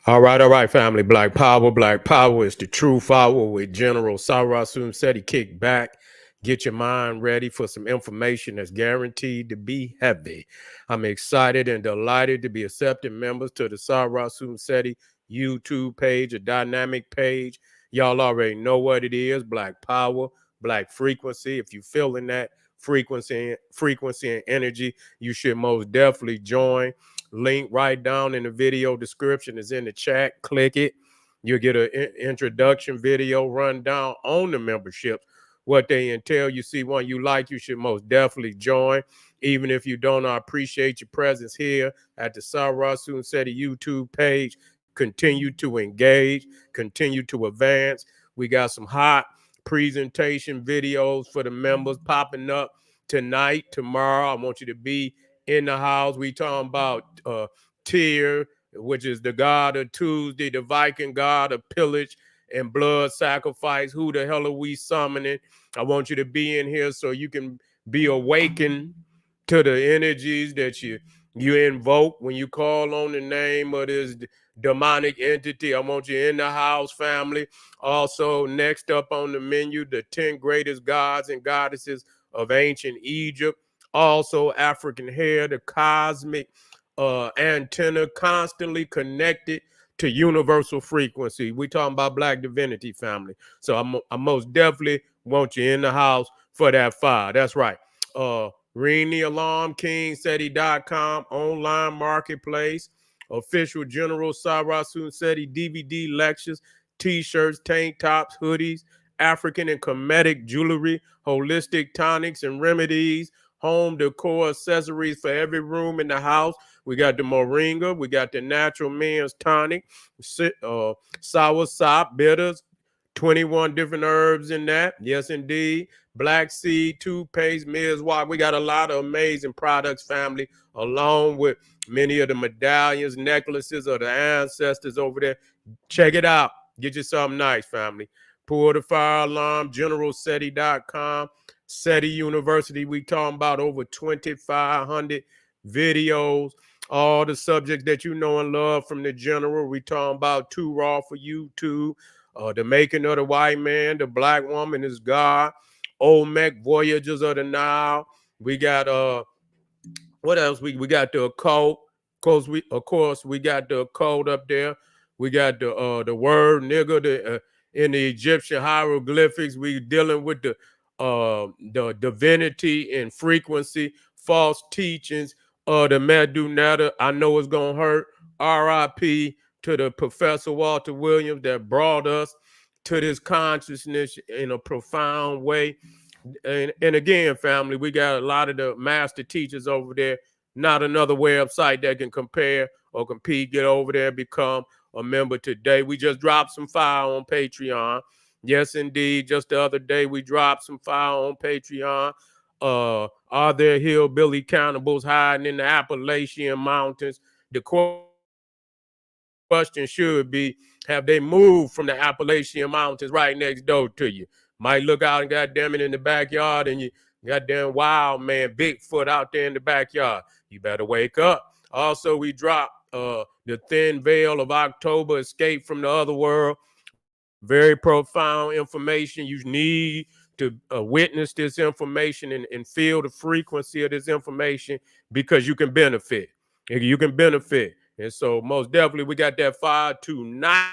All right, family. Black Power is the true power with General Sarasun Seti. Kick back, get your mind ready for some information that's guaranteed to be heavy. I'm excited and delighted to be accepting members to the Sarasun Seti YouTube page, a dynamic page. Y'all already know what it is: Black Power, Black Frequency. If you're feeling that frequency and energy, you should most definitely join. Link right down in the video description is in the chat. Click it. You'll get an introduction video rundown on the memberships, what they entail. You see one you like, you should most definitely join. Even if you don't, I appreciate your presence here at the Sarasun Seti YouTube page. Continue to engage, continue to advance. We got some hot presentation videos for the members popping up tonight, tomorrow. I want you to be in the house. We talking about Tyr, which is the god of Tuesday, the Viking god of pillage and blood sacrifice. Who the hell are we summoning? I want you to be in here so you can be awakened to the energies that you invoke when you call on the name of this demonic entity. I want you in the house, family. Also, next up on the menu, the 10 greatest gods and goddesses of ancient Egypt. Also, African hair, the cosmic antenna constantly connected to universal frequency. We talking about Black divinity, family. So I most definitely want you in the house for that fire. That's right. Ring the alarm, KingSeti.com, online marketplace, official General Sarasun Seti DVD lectures, t-shirts, tank tops, hoodies, African and Kemetic jewelry, holistic tonics and remedies, home decor accessories for every room in the house. We got the moringa, we got the natural men's tonic, sour sop, bitters, 21 different herbs in that. Yes, indeed. Black seed, toothpaste, Ms. We got a lot of amazing products, family, along with many of the medallions, necklaces of the ancestors over there. Check it out. Get you something nice, family. Pull the fire alarm, generalseti.com. SETI University, we talking about over 2,500 videos, all the subjects that you know and love from the general. We talking about Too Raw for YouTube, the making of the white man, the black woman is God, Olmec, Voyagers of the Nile. We got what else? We got the occult. Of course we got the occult up there. We got the word nigga in the Egyptian hieroglyphics. We dealing with the divinity and frequency, false teachings of the Medunata. I know it's gonna hurt. R.I.P. to the Professor Walter Williams that brought us to this consciousness in a profound way. And again, family, we got a lot of the master teachers over there. Not another website that can compare or compete. Get over there, become a member today. We just dropped some fire on Patreon. Yes, indeed. Just the other day, we dropped some fire on Patreon. Are there hillbilly cannibals hiding in the Appalachian Mountains? The question should be, have they moved from the Appalachian Mountains right next door to you? Might look out and goddamn it in the backyard and you goddamn wild man, Bigfoot out there in the backyard. You better wake up. Also, we dropped the Thin Veil of October, Escape from the Other World. Very profound information. You need to witness this information and feel the frequency of this information because you can benefit. You can benefit. And so most definitely we got that fire tonight.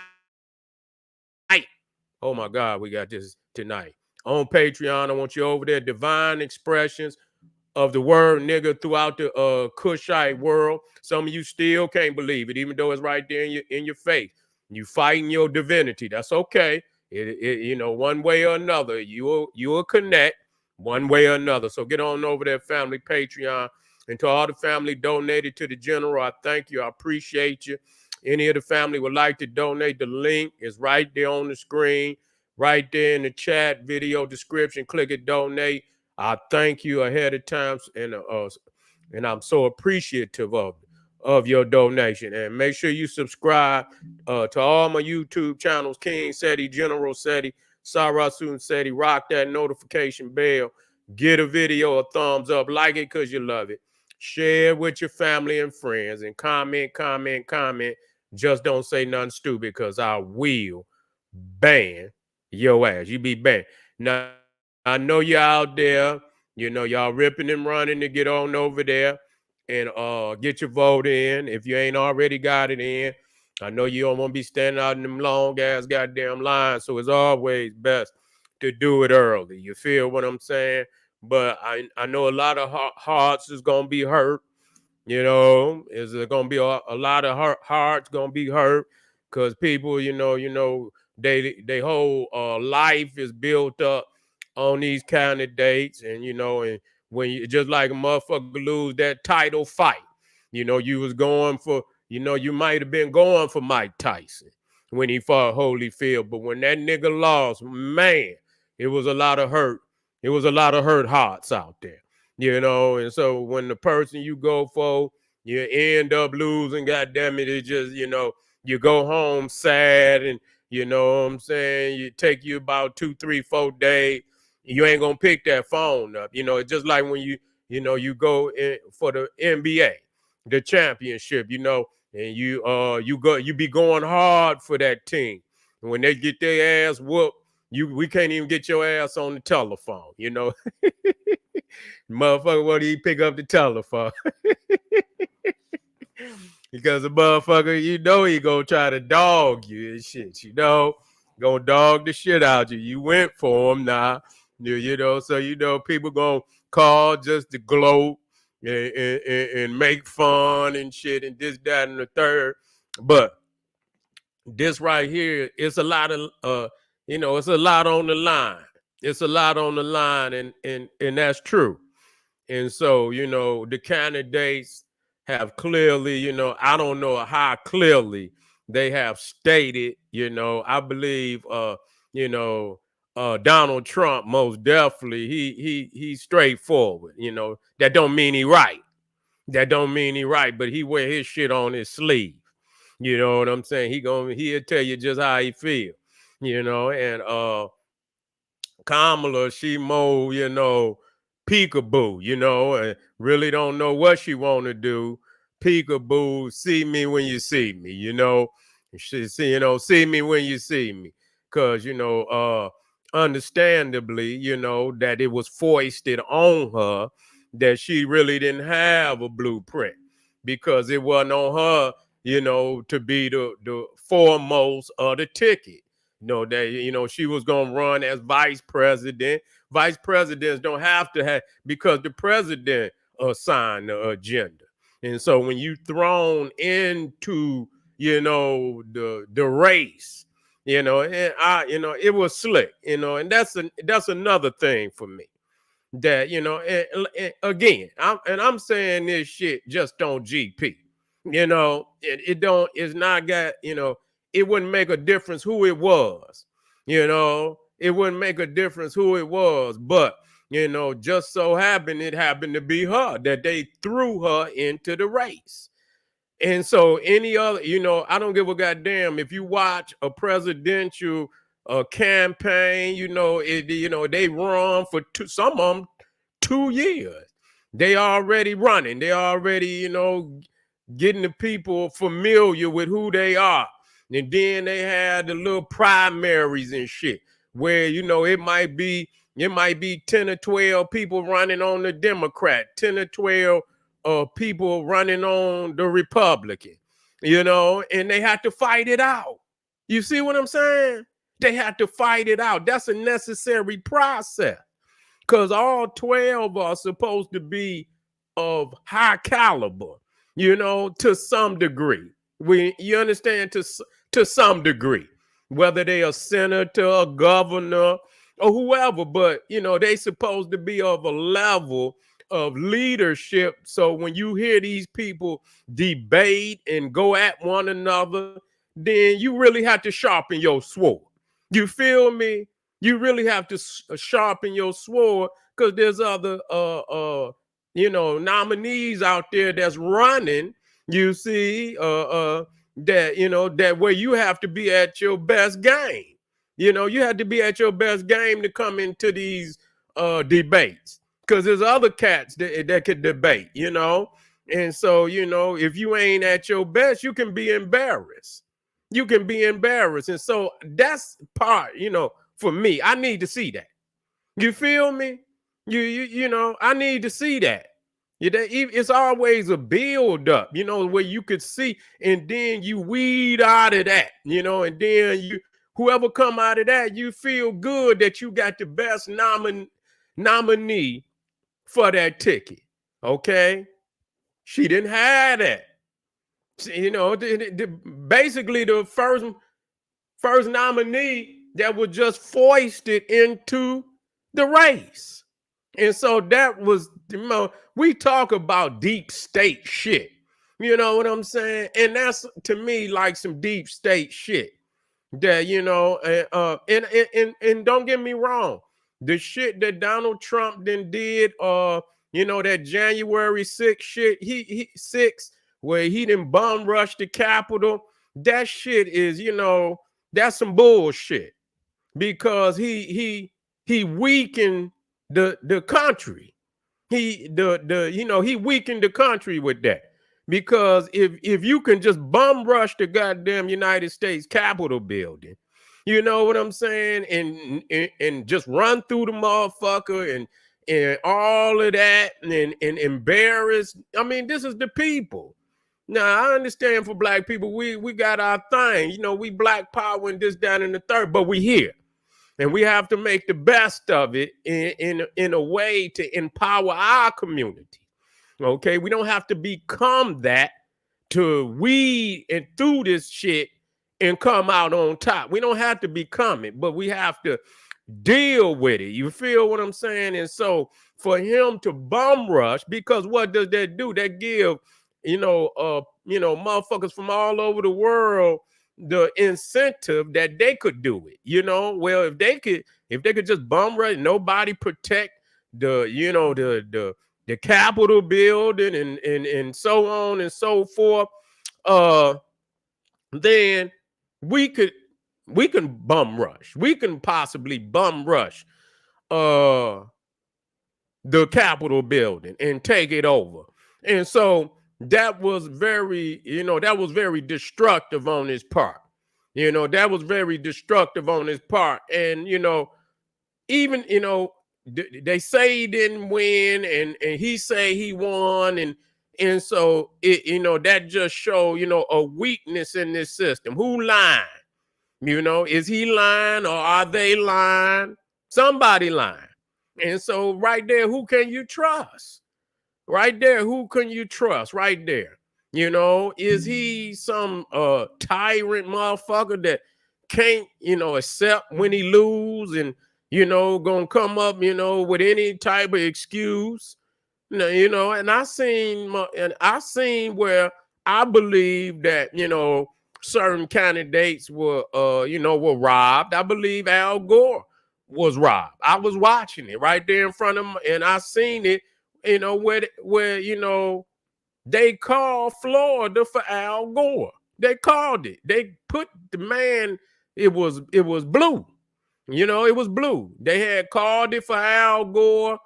Oh my God, we got this tonight. On Patreon, I want you over there, divine expressions of the word nigga throughout the Kushite world. Some of you still can't believe it, even though it's right there in your face. You fighting your divinity. That's okay. You know, one way or another, you will connect one way or another. So get on over there, family Patreon. And to all the family donated to the general, I thank you. I appreciate you. Any of the family would like to donate, the link is right there on the screen, right there in the chat video description. Click it, donate. I thank you ahead of time, and I'm so appreciative of your donation. And make sure you subscribe to all my YouTube channels: King Seti, General Seti, Sarasun Seti. Rock that notification bell. Get a video a thumbs up, like it because you love it. Share it with your family and friends and comment, comment, comment. Just don't say nothing stupid because I will ban your ass. You be banned. Now, I know you're out there, y'all ripping and running to get on over there and get your vote in if you ain't already got it in. I know you don't want to be standing out in them long ass goddamn lines, so it's always best to do it early. You feel what I'm saying? But I know a lot of hearts is gonna be hurt. Is there gonna be a lot of hearts gonna be hurt because people, they whole life is built up on these candidates, and when you just like a motherfucker lose that title fight, you was going for, you might have been going for Mike Tyson when he fought Holyfield, but when that nigga lost, man, it was a lot of hurt. It was a lot of hurt hearts out there, and so when the person you go for, you end up losing, goddamn it, it just, you go home sad, and you know what I'm saying, you take you about 2, 3, 4 days, you ain't gonna pick that phone up. It's just like when you go in for the NBA, the championship, and you be going hard for that team. And when they get their ass whooped, we can't even get your ass on the telephone, Motherfucker, what do you pick up the telephone? Because the motherfucker, he gonna try to dog you and shit, gonna dog the shit out you. You went for him now, so people gonna call just to gloat and make fun and shit and this, that, and the third. But this right here, it's a lot of it's a lot on the line. It's a lot on the line, and that's true. And so, the candidates have clearly, I don't know how clearly they have stated, I believe, Donald Trump, most definitely, he's straightforward, that don't mean he right. That don't mean he right, but he wear his shit on his sleeve. You know what I'm saying? He'll tell you just how he feel, and Kamala, she more, peekaboo, and really don't know what she want to do. Peekaboo, see me when you see me, She see, see me when you see me. Cause, understandably, that it was foisted on her that she really didn't have a blueprint because it wasn't on her, to be the foremost of the ticket. That she was gonna run as vice president. Vice presidents don't have to have, because the president assigned the agenda. And so when you thrown into the race, and it was slick, and that's another thing for me that and again, I'm saying this shit just on GP. It don't, it's not got, it wouldn't make a difference who it was. It wouldn't make a difference who it was, but just so happened it happened to be her that they threw her into the race. And so any other, I don't give a goddamn if you watch a presidential campaign, they run for some of them 2 years. They already running. They already, getting the people familiar with who they are. And then they had the little primaries and shit where, it might be 10 or 12 people running on the Democrat, 10 or 12 people running on the Republican, and they had to fight it out. You see what I'm saying? They had to fight it out. That's a necessary process because all 12 are supposed to be of high caliber, to some degree. You understand, to some degree, whether they are senator, a governor, or whoever, but they supposed to be of a level of leadership. So when you hear these people debate and go at one another, then you really have to sharpen your sword. You feel me? You really have to sharpen your sword because there's other nominees out there that's running. You see, that where you have to be at your best game. You have to be at your best game to come into these debates. because there's other cats that could debate, you know. And so, you know, if you ain't at your best, you can be embarrassed. You can be embarrassed. And so that's part, you know, for me, I need to see that. You feel me? You know, I need to see that. It's always a build up, you know, where you could see, and then you weed out of that, you know, and then whoever come out of that, you feel good that you got the best nominee for that ticket. Okay, she didn't have that. You know, basically the first nominee that was just foisted into the race. And so that was, you know, we talk about deep state shit. You know what I'm saying? And that's to me like some deep state shit. That, you know, and don't get me wrong, the shit that Donald Trump then did, you know, that January 6th shit, he 6, where he didn't bum rush the Capitol. That shit is, you know, that's some bullshit, because he weakened the country. You know, he weakened the country with that. Because if you can just bum rush the goddamn United States Capitol building, you know what I'm saying, and just run through the motherfucker and all of that, and embarrass. I mean, this is the people. Now I understand for black people, we got our thing, you know, we black power and this, down, and the third, but we here. And we have to make the best of it in a way to empower our community. Okay, we don't have to become that to weed and through this shit and come out on top. We don't have to become it, but we have to deal with it. You feel what I'm saying? And so for him to bum rush, because what does that do? That give, you know, motherfuckers from all over the world the incentive that they could do it. You know, well, if they could just bum rush, nobody protect the, you know, the Capitol building and so on and so forth, then we can bum rush. We can possibly bum rush the Capitol building and take it over. And so that was very, you know, that was very destructive on his part. You know, that was very destructive on his part. And, you know, even, you know, they say he didn't win, and he say he won, and so it, you know, that just show, you know, a weakness in this system. Who lying? You know, is he lying, or are they lying? Somebody lying. And so right there, who can you trust? Right there, who can you trust? Right there. You know, is he some tyrant motherfucker that can't, you know, accept when he lose, and, you know, gonna come up, you know, with any type of excuse? You know, and I seen where I believe that, you know, certain candidates were you know, were robbed. I believe Al Gore was robbed. I was watching it right there in front of him, and I seen it, you know, where you know, they called Florida for Al Gore. They called it. They put the man, it was blue. You know, it was blue. They had called it for Al Gore,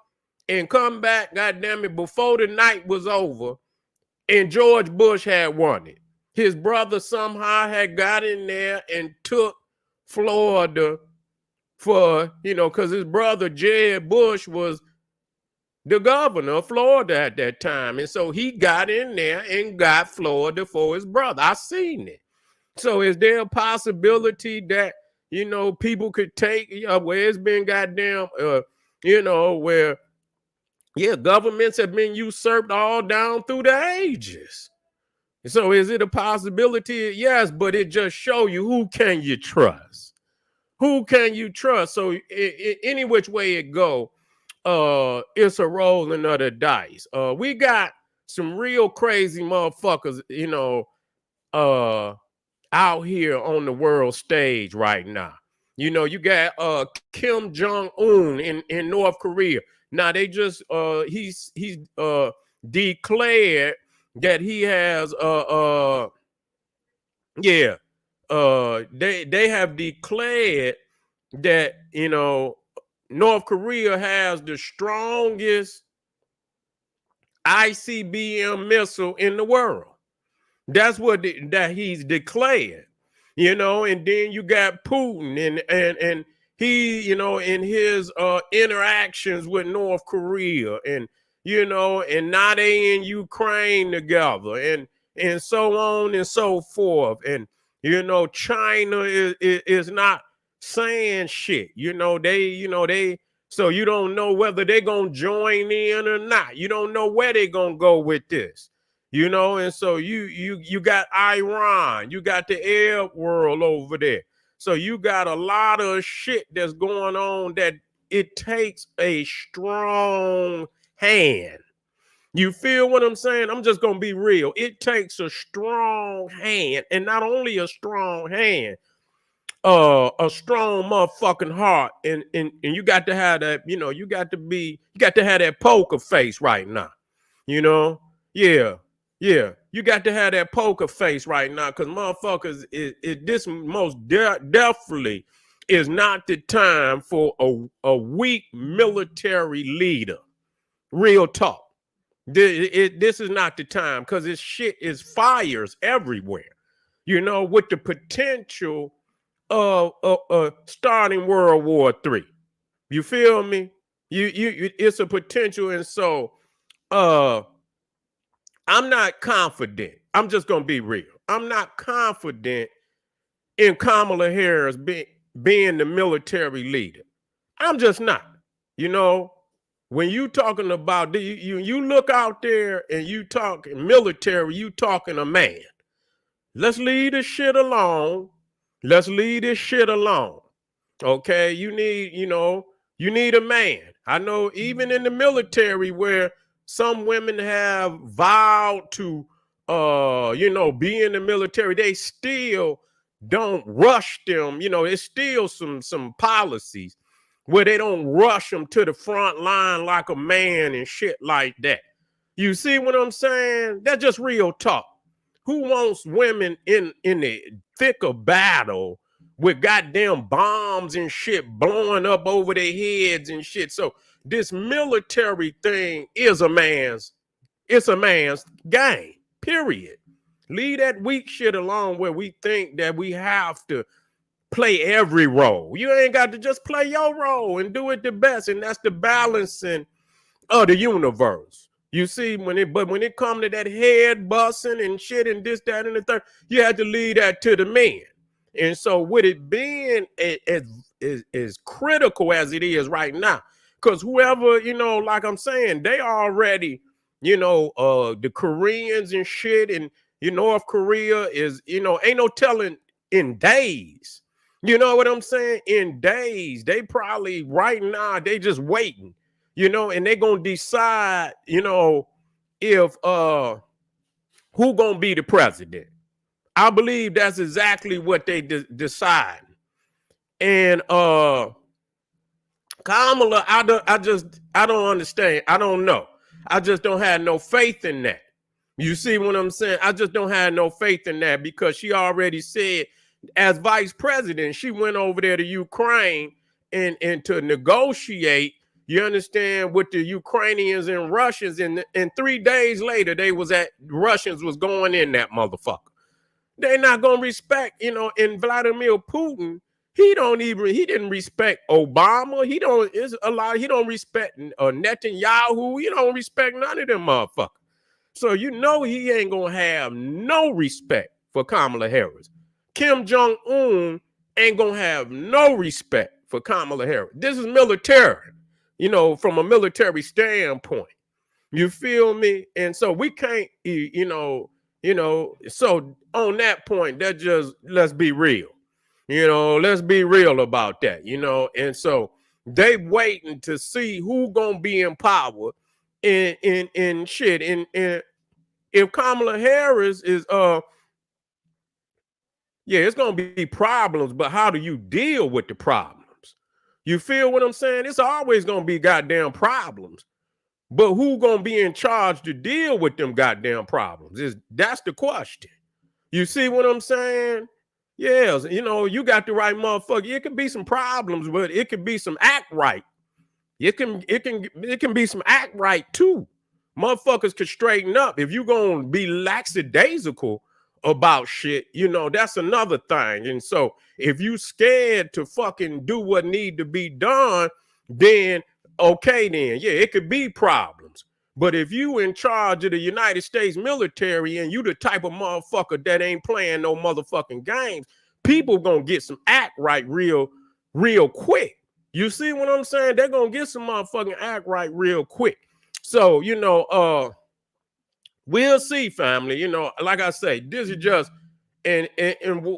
and come back, goddamn it, before the night was over, and George Bush had won it. His brother somehow had got in there and took Florida for, you know, because his brother Jeb Bush was the governor of Florida at that time. And so he got in there and got Florida for his brother. I seen it. So is there a possibility that, you know, people could take, where it's been goddamn, you know, where, yeah, governments have been usurped all down through the ages. So is it a possibility? Yes, but it just show you, who can you trust? Who can you trust? So any which way it go, it's a rolling of the dice. We got some real crazy motherfuckers, you know, out here on the world stage right now. You know, you got Kim Jong-un in North Korea. Now they just he's declared that he has they have declared that, you know, North Korea has the strongest ICBM missile in the world. That's what that he's declared, you know. And then you got Putin and he, you know, in his interactions with North Korea, and you know, and now they in Ukraine together, and so on and so forth. And you know, China is not saying shit. You know, they so you don't know whether they're gonna join in or not. You don't know where they're gonna go with this. You know, and so you got Iran, you got the Arab world over there. So you got a lot of shit that's going on that it takes a strong hand. You feel what I'm saying? I'm just gonna be real. It takes a strong hand, and not only a strong hand, a strong motherfucking heart, and you got to have that. You know, you got to have that poker face right now. You know, yeah, yeah. You got to have that poker face right now, because motherfuckers, this most definitely is not the time for a weak military leader. Real talk. This is not the time, because this shit is fires everywhere. You know, with the potential of starting World War III. You feel me? It's a potential, and so I'm not confident. I'm just gonna be real. I'm not confident in Kamala Harris being the military leader. I'm just not. You know, when you talking about you look out there and you talk military, you talking a man. Let's leave this shit alone. Let's leave this shit alone. Okay, you need a man. I know even in the military where some women have vowed to be in the military, they still don't rush them. You know, it's still some policies where they don't rush them to the front line like a man and shit like that. You see what I'm saying? That's just real talk. Who wants women in the thick of battle with goddamn bombs and shit blowing up over their heads and shit? So this military thing is a man's game, period. Leave that weak shit alone where we think that we have to play every role. You ain't got to just play your role and do it the best. And that's the balancing of the universe. You see, when it come to that head busting and shit and this, that, and the third, you had to leave that to the men. And so with it being as critical as it is right now, because whoever, you know, like I'm saying, they already, you know, the Koreans and shit, and North Korea is, you know, ain't no telling in days. You know what I'm saying? In days, they probably right now, they just waiting. You know, and they're gonna decide, you know, if who gonna be the president. I believe that's exactly what they decide. And Kamala, I don't understand. I don't know. I just don't have no faith in that. You see what I'm saying? I just don't have no faith in that, because she already said, as vice president, she went over there to Ukraine and to negotiate. You understand, with the Ukrainians and Russians, and 3 days later, Russians was going in that motherfucker. They're not gonna respect, you know. And Vladimir Putin, he didn't respect Obama. He don't respect Netanyahu. He don't respect none of them motherfuckers. So you know he ain't gonna have no respect for Kamala Harris. Kim Jong-un ain't gonna have no respect for Kamala Harris. This is military. You know, from a military standpoint. You feel me? And so we can't, so on that point, let's be real. You know, let's be real about that, you know. And so they waiting to see who gonna be in power in shit. And if Kamala Harris is it's gonna be problems, but how do you deal with the problems? You feel what I'm saying? It's always gonna be goddamn problems. But who gonna be in charge to deal with them goddamn problems? That's the question. You see what I'm saying? Yes, you know, you got the right motherfucker. It could be some problems, but it could be some act right. It can be some act right too. Motherfuckers could straighten up. If you gonna be lackadaisical about shit, you know, that's another thing. And so if you scared to fucking do what need to be done, then okay, then yeah, it could be problems. But if you in charge of the United States military and you the type of motherfucker that ain't playing no motherfucking games, people gonna get some act right real quick. You see what I'm saying? They're gonna get some motherfucking act right real quick. So, you know, we'll see, family. You know, like I say, this is just and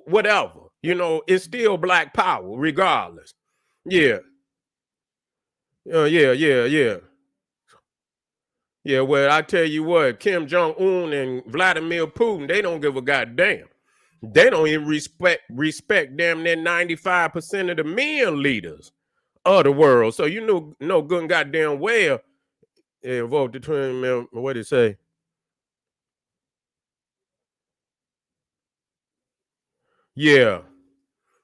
whatever. You know, it's still black power, regardless. Yeah. Yeah. Yeah, well, I tell you what, Kim Jong-un and Vladimir Putin, they don't give a goddamn. They don't even respect damn near 95% of the men leaders of the world. So you know good and goddamn well, vote between them. What did it say? Yeah.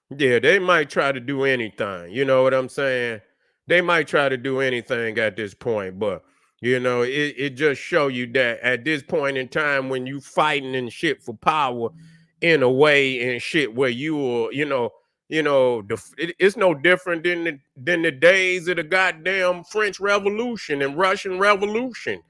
Yeah, they might try to do anything. You know what I'm saying? They might try to do anything at this point, but you know, it just show you that at this point in time when you fighting and shit for power in a way and shit where you are, it's no different than the days of the goddamn French Revolution and Russian Revolution.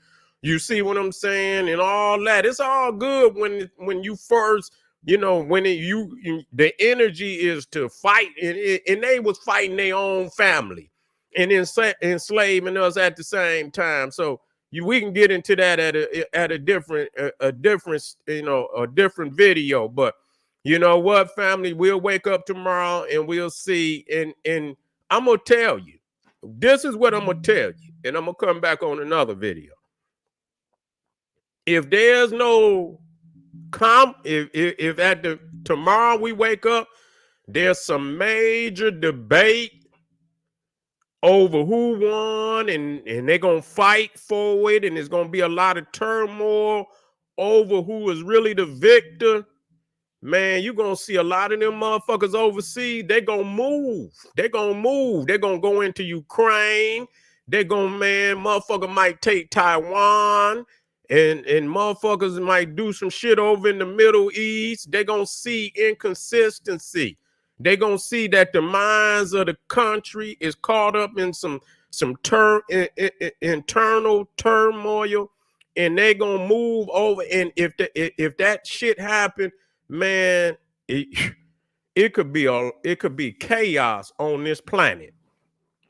You see what I'm saying? And all that. It's all good when you first, you know, when the energy is to fight, and they was fighting their own family and enslaving us at the same time. So we can get into that at a different a different video. But you know what, family, we'll wake up tomorrow and we'll see. And I'm gonna tell you, this is what I'm gonna tell you, and I'm gonna come back on another video. If there's no if at the tomorrow we wake up, there's some major debate over who won, and they're gonna fight for it, and there's gonna be a lot of turmoil over who is really the victor. Man, you're gonna see a lot of them motherfuckers overseas. They're gonna move. They're gonna move. They're gonna go into Ukraine. They're gonna, man, motherfucker might take Taiwan, and motherfuckers might do some shit over in the Middle East. They're gonna see inconsistency. They're gonna see that the minds of the country is caught up in some internal turmoil, and they're gonna move over. And if that shit happen, man, it could be chaos on this planet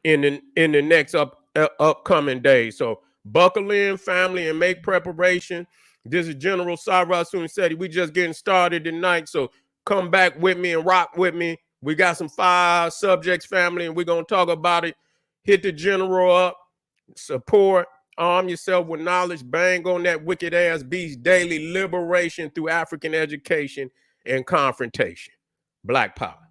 in the next upcoming days. So buckle in, family, and make preparation. This is General Cyrus said we just getting started tonight. So come back with me and rock with me. We got some 5 subjects, family, and we're gonna talk about it. Hit the general up, support. Arm yourself with knowledge. Bang on that wicked ass beast daily. Liberation through African education and confrontation. Black power.